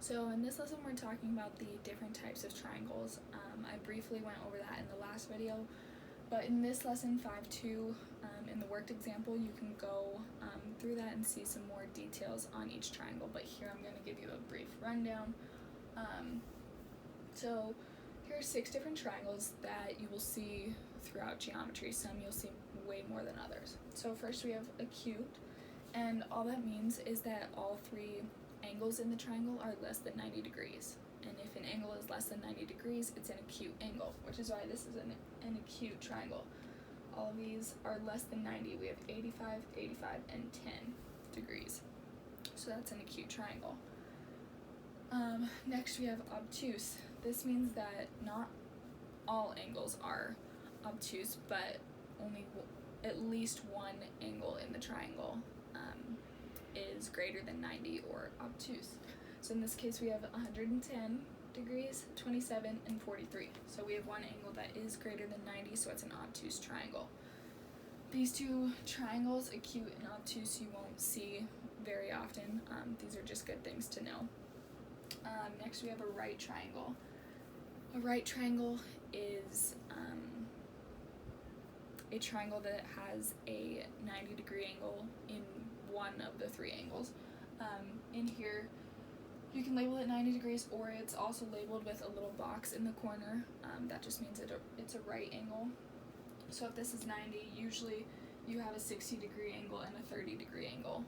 So in this lesson we're talking about the different types of triangles. I briefly went over that in the last video, but in this lesson 5.2, in the worked example, you can go through that and see some more details on each triangle, but here I'm going to give you a brief rundown. So here are 6 different triangles that you will see throughout geometry. Some you'll see way more than others. So first we have acute, and all that means is that all 3 angles in the triangle are less than 90 degrees. And if an angle is less than 90 degrees, it's an acute angle, which is why this is an acute triangle. All of these are less than 90. We have 85, 85, and 10 degrees. So that's an acute triangle. Next we have obtuse. This means that not all angles are obtuse, but only at least one angle in the triangle is greater than 90 or obtuse. So in this case we have 110 degrees, 27, and 43. So we have one angle that is greater than 90, so it's an obtuse triangle. These 2 triangles, acute and obtuse, you won't see very often. These are just good things to know. Next we have a right triangle. A right triangle is a triangle that has a 90-degree angle in one of the 3 angles. In here, you can label it 90 degrees, or it's also labeled with a little box in the corner. That just means it's a right angle. So if this is 90, usually you have a 60-degree angle and a 30-degree angle.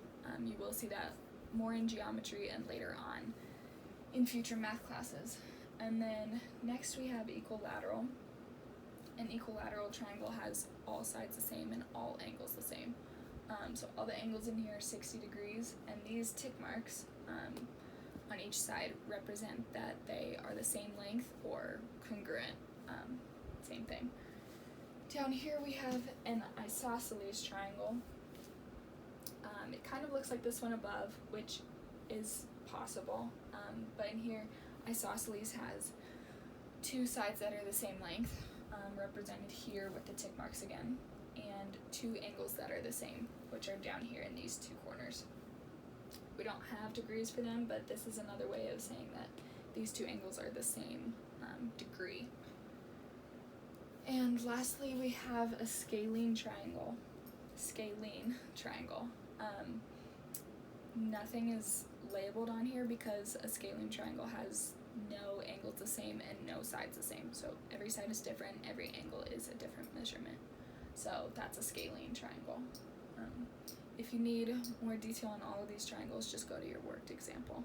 You will see that more in geometry and later on in future math classes. And then next we have equilateral. An equilateral triangle has all sides the same and all angles the same. So all the angles in here are 60 degrees, and these tick marks on each side represent that they are the same length or congruent, same thing. Down here we have an isosceles triangle. It kind of looks like this one above, which is possible, but in here isosceles has 2 sides that are the same length, represented here with the tick marks again, and 2 angles that are the same, which are down here in these 2 corners. We don't have degrees for them, but this is another way of saying that these 2 angles are the same degree. And lastly, we have a scalene triangle. Nothing is labeled on here because a scalene triangle has no angles the same and no sides the same. So every side is different, every angle is a different measurement. So that's a scalene triangle. If you need more detail on all of these triangles, just go to your worked example.